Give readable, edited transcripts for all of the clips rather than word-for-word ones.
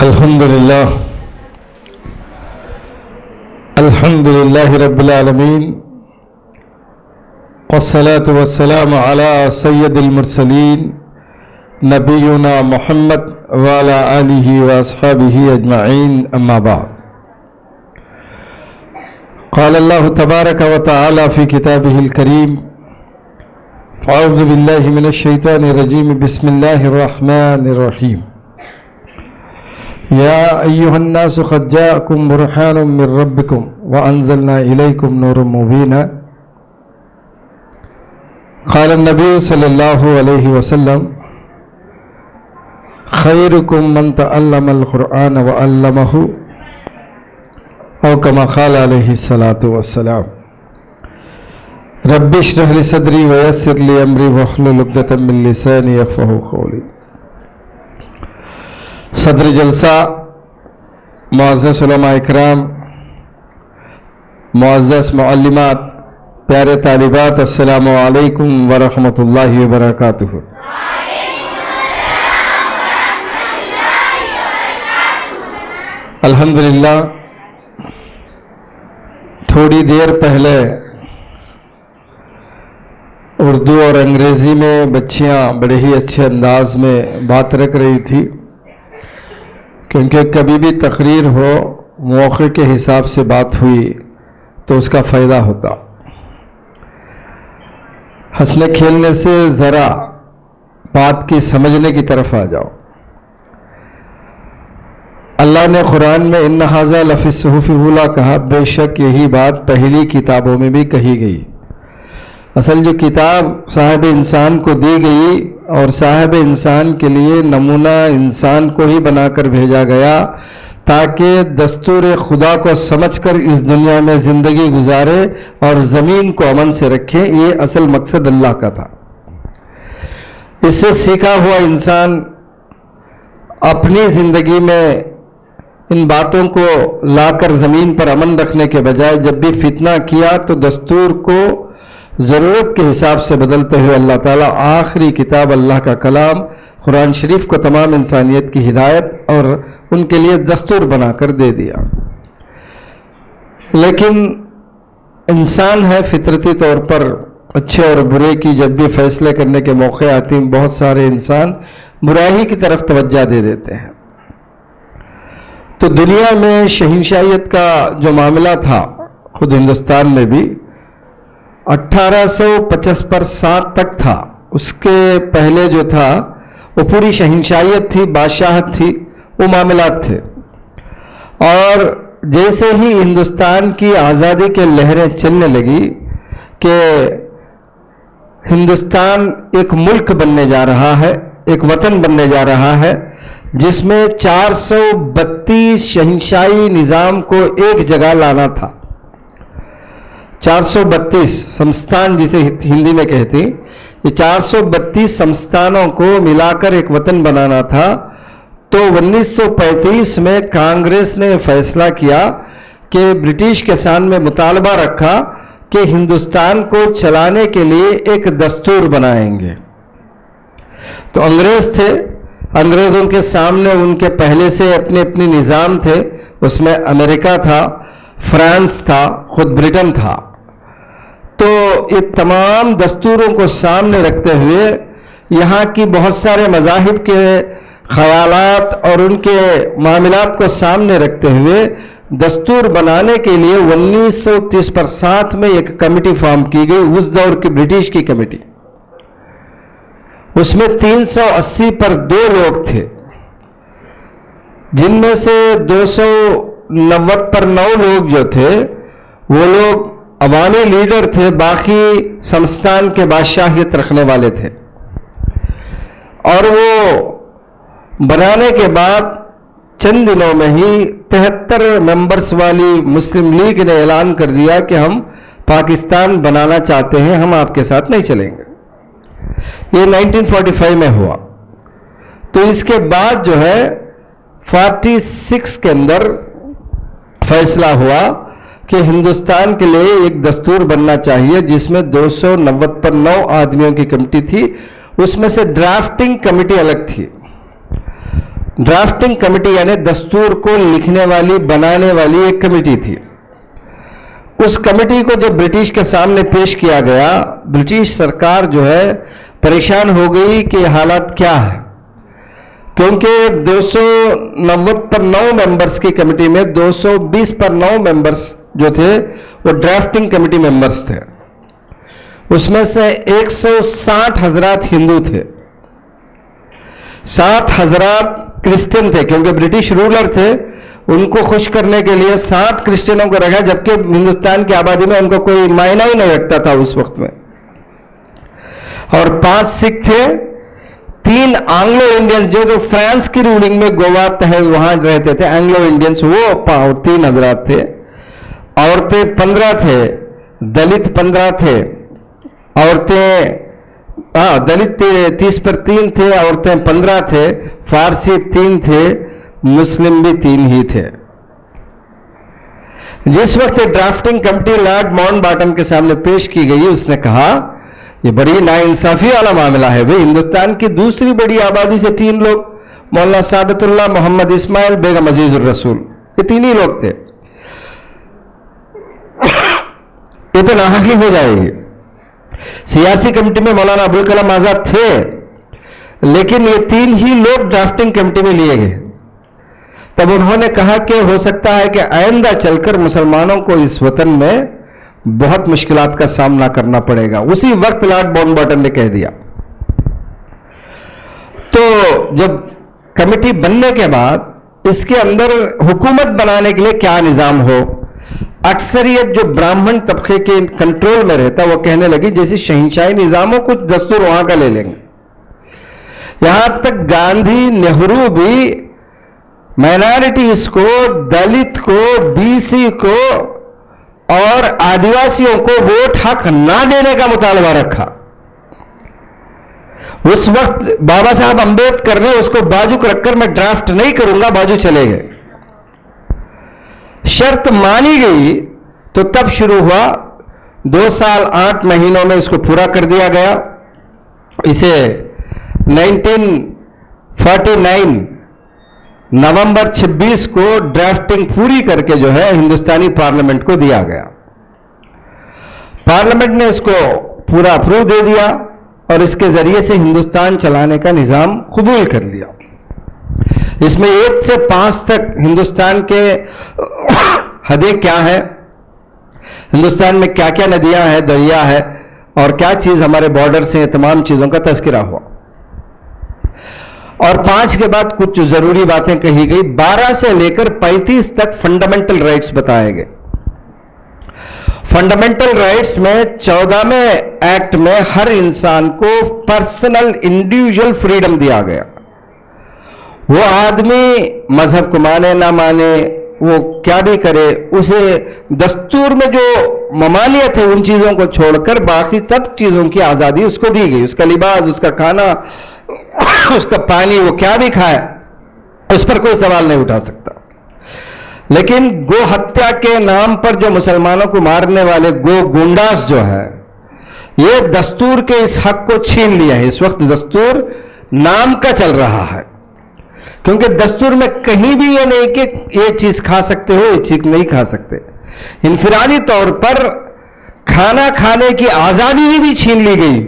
الحمد لله رب العالمين والصلاة والسلام على سيد المرسلين نبينا محمد وعلى آله وأصحابه أجمعين أما بعد قال الله تبارك وتعالى في كتابه الكريم أعوذ بالله من الشيطان الرجيم بسم الله الرحمن الرحيم يا أيها الناس قد جاءكم برهان من ربكم وأنزلنا إليكم نورا مبينا قال النبي صلى الله عليه وسلم خيركم من تعلم القرآن وعلمه أو كما قال عليه الصلاة والسلام رب اشرح لي صدري ويسر لي أمري واحلل عقدة من لساني يفقهوا قولي صدر جلسہ معزز علماء اکرام، معزز معلمات، پیارے طالبات، السلام علیکم ورحمۃ اللہ وبرکاتہ۔ الحمدللہ تھوڑی دیر پہلے اردو اور انگریزی میں بچیاں بڑے ہی اچھے انداز میں بات رکھ رہی تھی، کیونکہ کبھی بھی تقریر ہو موقع کے حساب سے بات ہوئی تو اس کا فائدہ ہوتا۔ ہنسنے کھیلنے سے ذرا بات کی سمجھنے کی طرف آ جاؤ۔ اللہ نے قرآن میں ان ھذا لفی الصحف الاولیٰ کہا، بے شک یہی بات پہلی کتابوں میں بھی کہی گئی۔ اصل جو کتاب صاحب انسان کو دی گئی اور صاحب انسان کے لیے نمونہ انسان کو ہی بنا کر بھیجا گیا تاکہ دستور خدا کو سمجھ کر اس دنیا میں زندگی گزارے اور زمین کو امن سے رکھے، یہ اصل مقصد اللہ کا تھا۔ اس سے سیکھا ہوا انسان اپنی زندگی میں ان باتوں کو لا کر زمین پر امن رکھنے کے بجائے جب بھی فتنہ کیا تو دستور کو ضرورت کے حساب سے بدلتے ہوئے اللہ تعالیٰ آخری کتاب اللہ کا کلام قرآن شریف کو تمام انسانیت کی ہدایت اور ان کے لیے دستور بنا کر دے دیا۔ لیکن انسان ہے، فطرتی طور پر اچھے اور برے کی جب بھی فیصلے کرنے کے موقع آتے ہیں بہت سارے انسان برائی کی طرف توجہ دے دیتے ہیں۔ تو دنیا میں شہنشاہیت کا جو معاملہ تھا خود ہندوستان میں بھی 1850 تک تھا، اس کے پہلے جو تھا وہ پوری شہنشاہیت تھی، بادشاہت تھی، وہ معاملات تھے۔ اور جیسے ہی ہندوستان کی آزادی کے لہریں چلنے لگی کہ ہندوستان ایک ملک بننے جا رہا ہے، ایک وطن بننے جا رہا ہے جس میں 432 شہنشاہی نظام کو ایک جگہ لانا تھا۔ 432 سمستان جسے ہندی میں کہتے ہیں، یہ 432 سمستانوں کو ملا کر ایک وطن بنانا تھا۔ تو 1935 میں کانگریس نے فیصلہ کیا کہ برٹش کے سامنے مطالبہ رکھا کہ ہندوستان کو چلانے کے لیے ایک دستور بنائیں گے۔ تو انگریز تھے، انگریزوں کے سامنے ان کے پہلے سے اپنے اپنے نظام تھے، اس میں امریکہ تھا، فرانس تھا، خود برٹن تھا۔ تو یہ تمام دستوروں کو سامنے رکھتے ہوئے یہاں کی بہت سارے مذاہب کے خیالات اور ان کے معاملات کو سامنے رکھتے ہوئے دستور بنانے کے لیے 1930 میں ایک کمیٹی فارم کی گئی، اس دور کی برٹش کی کمیٹی۔ اس میں 380 پر 2 لوگ تھے، جن میں سے 290 پر 9 لوگ جو تھے وہ لوگ عوامی لیڈر تھے، باقی سمستان کے بادشاہیت رکھنے والے تھے۔ اور وہ بنانے کے بعد چند دنوں میں ہی 73 ممبرز والی مسلم لیگ نے اعلان کر دیا کہ ہم پاکستان بنانا چاہتے ہیں، ہم آپ کے ساتھ نہیں چلیں گے۔ یہ 1945 میں ہوا۔ تو اس کے بعد جو ہے 46 کے اندر فیصلہ ہوا کہ ہندوستان کے لیے ایک دستور بننا چاہیے جس میں 290 پر 9 آدمیوں کی کمیٹی تھی، اس میں سے ڈرافٹنگ کمیٹی الگ تھی۔ ड्राफ्टिंग कमेटी यानी दस्तूर को लिखने वाली, बनाने वाली एक कमेटी थी। उस कमेटी को जब ब्रिटिश के सामने पेश किया गया, ब्रिटिश सरकार जो है परेशान हो गई कि हालात क्या है, क्योंकि 290 पर 9 मेंबर्स की कमेटी में 220 पर 9 मेंबर्स जो थे वो ड्राफ्टिंग कमेटी मेंबर्स थे। उसमें से 160 हजरात हिंदू थे, 60 हजरात क्रिश्चियन थे, क्योंकि ब्रिटिश रूलर थे, उनको खुश करने के लिए 7 क्रिश्चियनों को रखा, जबकि हिंदुस्तान की आबादी में उनको कोई मायना ही नहीं रखता था उस वक्त में। और 5 सिख थे, 3 एंग्लो इंडियंस जो फ्रांस की रूलिंग में गोवा तहल वहां रहते थे, एंग्लो इंडियंस, वो 3 हजरात थे। औरतें 15 थे, दलित 15 थे, औरतें दलित 30 पर 3 थे, औरतें 15 थे, फारसी 3 थे, मुस्लिम भी 3 ही थे। जिस वक्त ड्राफ्टिंग कमेटी लॉर्ड माउंटबेटन के सामने पेश की गई, उसने कहा ये बड़ी नाइंसाफी वाला मामला है भाई, हिंदुस्तान की दूसरी बड़ी आबादी से 3 लोग, मौलाना सादतुल्लाह, मोहम्मद इस्माइल, बेगम अजीजुर रसूल, ये 3 ही लोग थे, ये तो नाहकी हो जाएगी। सियासी कमेटी में मौलाना अबुल कलाम आजाद थे, लेकिन ये 3 ही लोग ड्राफ्टिंग कमेटी में लिए गए। तब उन्होंने कहा कि हो सकता है कि आइंदा चलकर मुसलमानों को इस वतन में बहुत मुश्किलात का सामना करना पड़ेगा। उसी वक्त लॉर्ड माउंटबेटन ने कह दिया। तो जब कमेटी बनने के बाद इसके अंदर हुकूमत बनाने के लिए क्या निजाम हो, अक्सरियत जो ब्राह्मण तबके के कंट्रोल में रहता, वो कहने लगी जैसे शहंशाही निजाम हो, कुछ दस्तूर वहां का ले लेंगे। यहां तक गांधी, नेहरू भी माइनॉरिटीज को, दलित को, बीसी को और आदिवासियों को वोट हक ना देने का मुतालबा रखा। उस वक्त बाबा साहब अंबेडकर ने उसको बाजू रखकर मैं ड्राफ्ट नहीं करूंगा, बाजू चले गए। शर्त मानी गई तो तब शुरू हुआ, 2 साल 8 महीनों में इसको पूरा कर दिया गया। इसे 1949 नवंबर 26 को ड्राफ्टिंग पूरी करके जो है हिंदुस्तानी पार्लियामेंट को दिया गया। पार्लियामेंट ने इसको पूरा अप्रूव दे दिया और इसके जरिए से हिंदुस्तान चलाने का निजाम कबूल कर लिया। इसमें 1 से 5 तक हिंदुस्तान के हदें क्या है, हिंदुस्तान में क्या क्या नदियां हैं, दरिया है और क्या चीज हमारे बॉर्डर से, तमाम चीजों का तस्करा हुआ। और 5 के बाद कुछ जरूरी बातें कही गई। 12 से लेकर 35 तक फंडामेंटल राइट्स बताए गए। फंडामेंटल राइट्स में 14वें एक्ट में हर इंसान को पर्सनल इंडिविजुअल फ्रीडम दिया गया। वो आदमी मजहब को माने ना माने, वो क्या भी करे, उसे दस्तूर में जो ममानियत है उन चीजों को छोड़कर बाकी सब चीजों की आजादी उसको दी गई। उसका लिबास, उसका खाना, उसका पानी, वो क्या भी खाए, उस पर कोई सवाल नहीं उठा सकता। लेकिन गो हत्या के नाम पर जो मुसलमानों को मारने वाले गो गुंडास जो है, ये दस्तूर के इस हक को छीन लिया है। इस वक्त दस्तूर नाम का चल रहा है, क्योंकि दस्तूर में कहीं भी ये नहीं कि ये चीज खा सकते हो, ये चीज नहीं खा सकते। इनफिरादी तौर पर खाना खाने की आजादी ही भी छीन ली गई,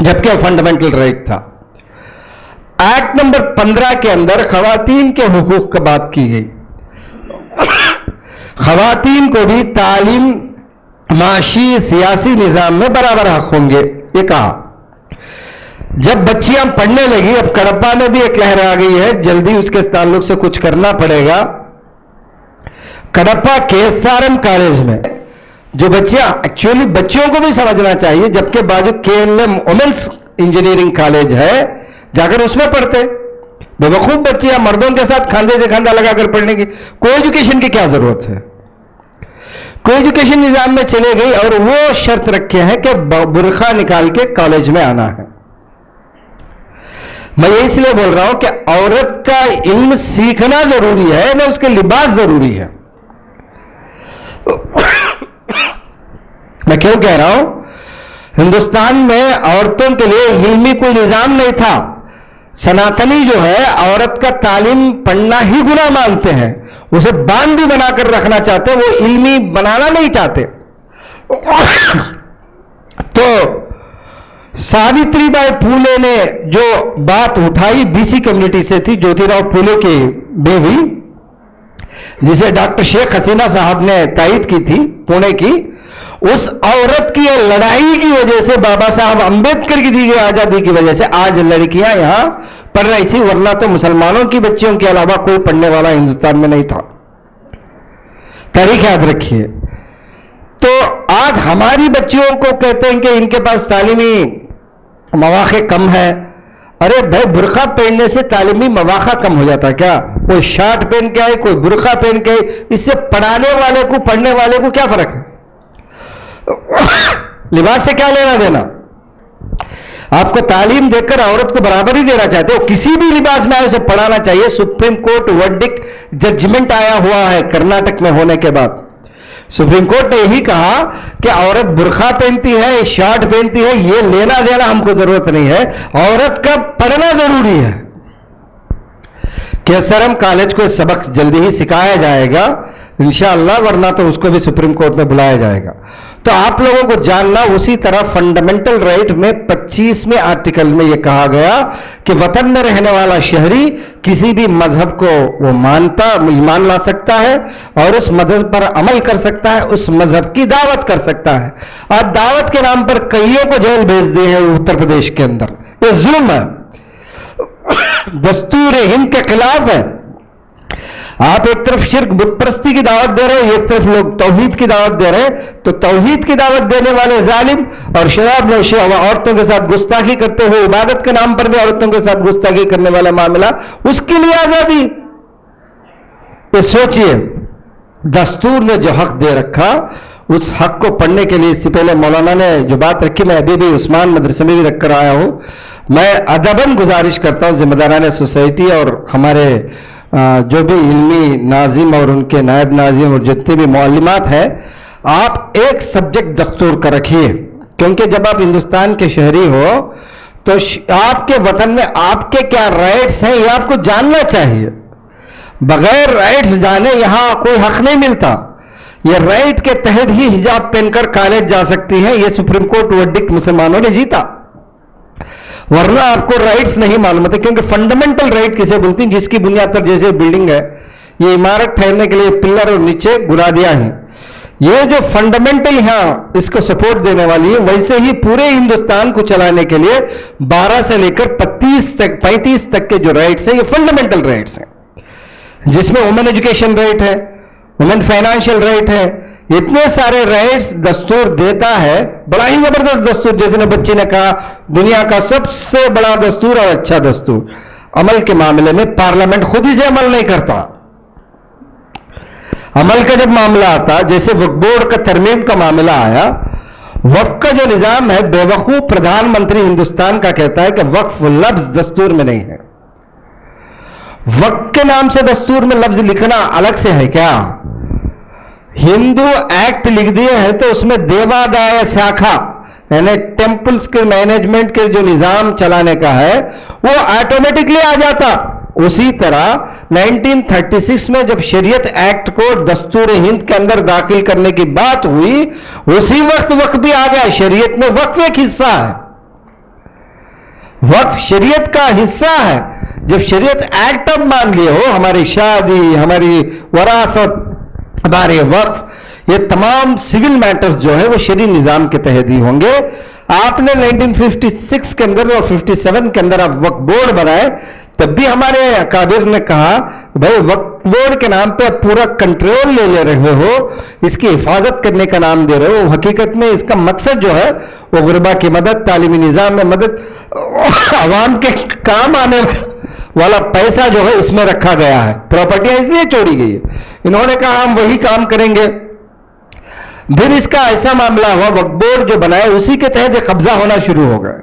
जबकि फंडामेंटल राइट था। एक्ट नंबर 15 के अंदर खवातीन के हुकूक की बात की गई। खवातीन को भी तालीम, माशी, सियासी निजाम में बराबर हक होंगे, ये कहा। जब बच्चियां पढ़ने लगी, अब कडप्पा में भी एक लहर आ गई है, जल्दी उसके ताल्लुक से कुछ करना पड़ेगा। कडप्पा के एसआरएम कॉलेज में जो बच्चियां, एक्चुअली बच्चियों को भी समझना चाहिए, जबकि बाजू केएलएम वुमेन्स इंजीनियरिंग कॉलेज है, जाकर उसमें पढ़ते। बेवकूफ बच्चियां मर्दों के साथ खांधे से खांधा लगाकर पढ़ने की कोई एजुकेशन की क्या जरूरत है। कोई एजुकेशन निजाम में चले गई और वो शर्त रखे हैं कि बुरखा निकाल के कॉलेज में आना है। मैं ये इसलिए बोल रहा हूं कि औरत का इल्म सीखना जरूरी है, ना उसके लिबास जरूरी है। मैं क्यों कह रहा हूं, हिंदुस्तान में औरतों के लिए इल्मी कोई निजाम नहीं था। सनातनी जो है औरत का तालीम पढ़ना ही गुनाह मानते हैं, उसे बांदी बनाकर रखना चाहते हैं, वो इल्मी बनाना नहीं चाहते। तो सावित्रीबाई फूले ने जो बात उठाई बीसी कम्युनिटी से थी, ज्योतिराव फूले की बेबी, जिसे डॉक्टर शेख हसीना साहब ने तायद की थी पुणे की, उस औरत की लड़ाई की वजह से, बाबा साहब अंबेडकर की दी गई आजादी की वजह से आज लड़कियां यहां पढ़ रही थी, वरना तो मुसलमानों की बच्चियों के अलावा कोई पढ़ने वाला हिंदुस्तान में नहीं था। तारीख याद रखिए। तो आज हमारी बच्चियों को कहते हैं कि इनके पास तालीमी मौके कम है। अरे भाई, बुरखा पहनने से तालीमी मौका कम हो जाता क्या? कोई शर्ट पहन के आए, कोई बुरखा पहन के आए, इससे पढ़ाने वाले को, पढ़ने वाले को क्या फर्क है? लिबास से क्या लेना देना? आपको तालीम देकर औरत को बराबरी देना चाहते हो, किसी भी लिबास में आए उसे पढ़ाना चाहिए। सुप्रीम कोर्ट वर्डिक्ट जजमेंट आया हुआ है कर्नाटक में होने के बाद। सुप्रीम कोर्ट ने यही कहा कि औरत बुरखा पहनती है, शर्ट पहनती है, ये लेना देना हमको जरूरत नहीं है, औरत का पढ़ना जरूरी है। केसरम कॉलेज को सबक जल्दी ही सिखाया जाएगा इंशाअल्लाह, वरना तो उसको भी सुप्रीम कोर्ट में बुलाया जाएगा। तो आप लोगों को जानना, उसी तरह फंडामेंटल राइट में 25वें आर्टिकल में यह कहा गया कि वतन में रहने वाला शहरी किसी भी मजहब को वो मान ला सकता है और उस मजहब पर अमल कर सकता है, उस मजहब की दावत कर सकता है। और दावत के नाम पर कईयों को जेल भेज दिए हैं उत्तर प्रदेश के अंदर। ये जुल्म है, दस्तूर हिंद के खिलाफ है। आप एक तरफ शिर्क बुतपरस्ती की दावत दे रहे हो, एक तरफ लोग तौहीद की दावत दे रहे हैं। तो तौहीद की दावत देने वाले जालिम और शराब नोशी औरतों के साथ गुस्ताखी करते हुए, इबादत के नाम पर भी औरतों के साथ गुस्ताखी करने वाला मामला, उसके लिए आजादी। ये सोचिए, दस्तूर ने जो हक दे रखा, उस हक को पढ़ने के लिए इससे पहले मौलाना ने जो बात रखी, मैं अभी भी उस्मान मदरसे में भी रखकर आया हूं। मैं अदबन गुजारिश करता हूं जिम्मेदारान सोसाइटी और हमारे जो भी इल्मी नाजिम और उनके नायब नाजिम और जितने भी मौलिमात हैं, आप एक सब्जेक्ट दस्तूर का रखिए, क्योंकि जब आप हिंदुस्तान के शहरी हो तो आपके वतन में आपके क्या राइट्स हैं ये आपको जानना चाहिए। बगैर राइट्स जाने यहां कोई हक नहीं मिलता। ये राइट के तहत ही हिजाब पहनकर कॉलेज जा सकती हैं। ये सुप्रीम कोर्ट वर्डिक्ट मुसलमानों ने जीता, वरना आपको राइट्स नहीं मालूम होते। क्योंकि फंडामेंटल राइट किसे बोलती हैं? जिसकी बुनियाद पर, जैसे बिल्डिंग है, ये इमारत ठहरने के लिए पिलर और नीचे बुनियादियां हैं, ये जो फंडामेंटल यहां इसको सपोर्ट देने वाली है, वैसे ही पूरे हिंदुस्तान को चलाने के लिए 12 से लेकर 35 तक के जो राइट्स हैं, ये फंडामेंटल राइट्स हैं, जिसमें वुमेन एजुकेशन राइट है, वुमेन फाइनेंशियल राइट है। इतने सारे राइट्स दस्तूर देता है, बड़ा ही जबरदस्त दस्तूर। जैसे ने बच्ची ने कहा, दुनिया का सबसे बड़ा दस्तूर और अच्छा दस्तूर। अमल के मामले में पार्लियामेंट खुद ही से अमल नहीं करता। अमल का जब मामला आता, जैसे वक्फ बोर्ड का तरमीम का मामला आया, वक्फ का जो निजाम है, बेवकूफ प्रधानमंत्री हिंदुस्तान का कहता है कि वक्फ लफ्ज दस्तूर में नहीं है। वक्फ के नाम से दस्तूर में लफ्ज लिखना अलग से है क्या? हिंदू एक्ट लिख दिए हैं तो उसमें देवादाय शाखा यानी टेम्पल्स के मैनेजमेंट के जो निजाम चलाने का है वो ऑटोमेटिकली आ जाता। उसी तरह 1936 में जब शरीयत एक्ट को दस्तूर हिंद के अंदर दाखिल करने की बात हुई, उसी वक्त वक्फ भी आ गया। शरीयत में वक्फ एक हिस्सा है, वक्फ शरीयत का हिस्सा है। जब शरीयत एक्ट अब मान लिए हो, हमारी शादी, हमारी वरासत, हमारे वक्फ, ये तमाम सिविल मैटर्स जो है वो शरीय निजाम के तहत ही होंगे। आपने 1956 के अंदर और 57 के अंदर आप वक्फ बोर्ड बनाए, तब भी हमारे अकाबिर ने कहा भाई वक्फ बोर्ड के नाम पे आप पूरा कंट्रोल ले रहे हो, इसकी हिफाजत करने का नाम दे रहे हो। हकीकत में इसका मकसद जो है वो गुरबा की मदद, तालीमी निजाम में मदद, आवाम के काम आने वाला पैसा जो है इसमें रखा गया है। प्रॉपर्टियां इसलिए छोड़ी गई है, इन्होंने कहा हम वही काम करेंगे। फिर इसका ऐसा मामला हुआ, वक्फ बोर्ड जो बनाए उसी के तहत कब्जा होना शुरू हो गया।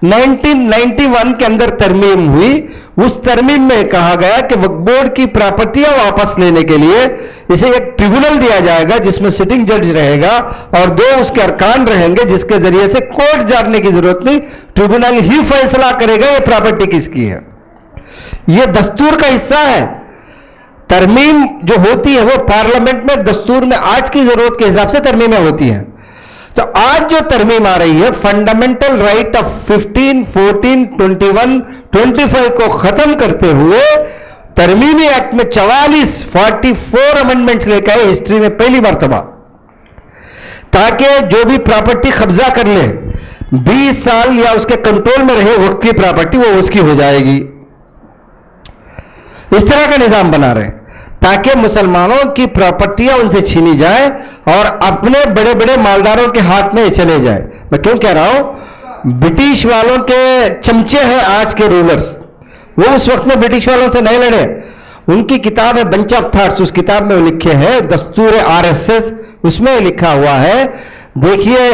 1991 के अंदर तरमीम हुई, उस तरमीम में कहा गया कि वक्फ बोर्ड की प्रॉपर्टियां वापस लेने के लिए इसे एक ट्रिब्यूनल दिया जाएगा जिसमें सिटिंग जज रहेगा और 2 उसके अरकान रहेंगे, जिसके जरिए से कोर्ट जाने की जरूरत नहीं, ट्रिब्यूनल ही फैसला करेगा ये प्रॉपर्टी किसकी है। ये दस्तूर का हिस्सा है। तरमीम जो होती है वो पार्लियामेंट में दस्तूर में आज की जरूरत के हिसाब से तरमीमें होती हैं। तो आज जो तरमीम आ रही है फंडामेंटल राइट ऑफ 15, 14, 21, 25 को खत्म करते हुए तरमीमी एक्ट में 44 अमेंडमेंट्स लेकर आए हिस्ट्री में पहली मर्तबा, ताकि जो भी प्रॉपर्टी कब्जा कर ले 20 साल या उसके कंट्रोल में रहे वक्फ की प्रॉपर्टी वो उसकी हो जाएगी। इस तरह का निजाम बना रहे ताकि मुसलमानों की प्रॉपर्टियां उनसे छीनी जाए और अपने बड़े बड़े मालदारों के हाथ में चले जाए। मैं क्यों कह रहा हूं, ब्रिटिश वालों के चमचे हैं आज के रूलर्स, वो उस वक्त में ब्रिटिश वालों से नहीं लड़े। उनकी किताब है बंच ऑफ थॉट्स, उस किताब में वो लिखे हैं दस्तूर आरएसएस, उसमें लिखा हुआ है, देखिए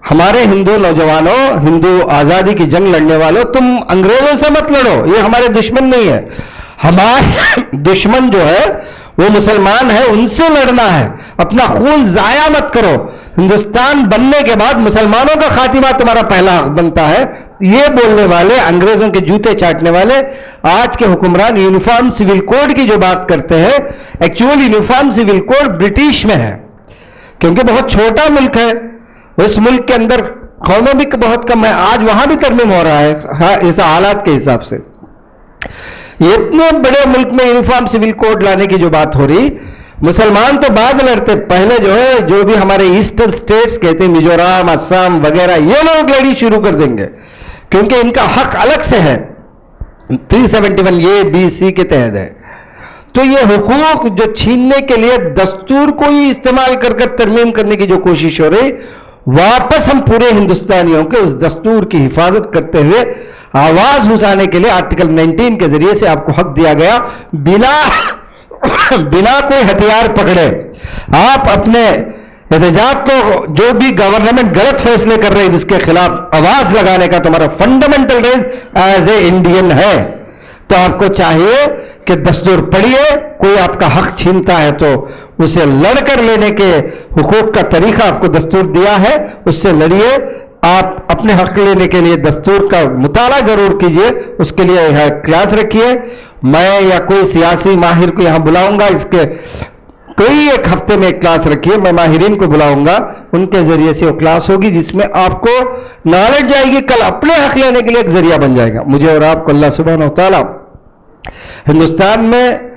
हमारे हिंदू नौजवानों, हिंदू आजादी की जंग लड़ने वालों, तुम अंग्रेजों से मत लड़ो, ये हमारे दुश्मन नहीं है। हमारे दुश्मन जो है वो मुसलमान है, उनसे लड़ना है, अपना खून जाया मत करो। हिंदुस्तान बनने के बाद मुसलमानों का खातिमा तुम्हारा पहला हक बनता है। ये बोलने वाले, अंग्रेजों के जूते चाटने वाले आज के हुक्मरान यूनिफॉर्म सिविल कोड की जो बात करते हैं, actual uniform civil code British में है, क्योंकि बहुत छोटा मुल्क है, उस मुल्क के अंदर कौमें भी बहुत कम है। आज वहां भी तरमीम हो रहा है, हाँ, इस हालात के हिसाब से। इतने बड़े मुल्क में यूनिफॉर्म सिविल कोड लाने की जो बात हो रही, मुसलमान तो बाद लड़ते, पहले जो है जो भी हमारे ईस्टर्न स्टेट्स कहते हैं, मिजोरम, असम वगैरह, ये लोग लड़ी शुरू कर देंगे क्योंकि इनका हक अलग से है, 371 ए बी सी के तहत है। तो ये हुकूक जो छीनने के लिए दस्तूर को ही इस्तेमाल कर तरमीम करने की जो कोशिश हो रही, वापस हम पूरे हिंदुस्तानियों के उस दस्तूर की हिफाजत करते हुए आवाज उठाने के लिए आर्टिकल 19 के जरिए से आपको हक दिया गया, बिना कोई हथियार पकड़े आप अपने एहतजाज को, जो भी गवर्नमेंट गलत फैसले कर रही है जिसके खिलाफ आवाज लगाने का तुम्हारा fundamental right as a Indian है। तो आपको चाहिए कि दस्तूर पढ़िए, कोई आपका हक छीनता है तो उसे लड़कर लेने के हुकूक का तरीका आपको दस्तूर दिया है, उससे लड़िए। आप अपने हक लेने के लिए दस्तूर का मुताला जरूर कीजिए, उसके लिए यह क्लास रखिए। मैं या कोई सियासी माहिर को यहां बुलाऊंगा, इसके कोई एक हफ्ते में एक क्लास रखिए, मैं माहिरीन को बुलाऊंगा, उनके जरिए से वो क्लास होगी जिसमें आपको नॉलेज जाएगी, कल अपने हक लेने के लिए एक जरिया बन जाएगा। मुझे और आपको अल्लाह सुब्हानहू व तआला हिंदुस्तान में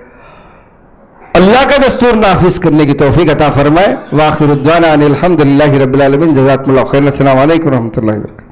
अल्लाह का दस्तूर नाफिज करने की तौफीक अता फरमाए। व आखिर दुआना अनिल हम्दुलिल्लाहि रब्बिल आलमीन। जज़ाकुमुल्लाहु खैरन। अस्सलामु अलैकुम व रहमतुल्लाहि व बरकातहू।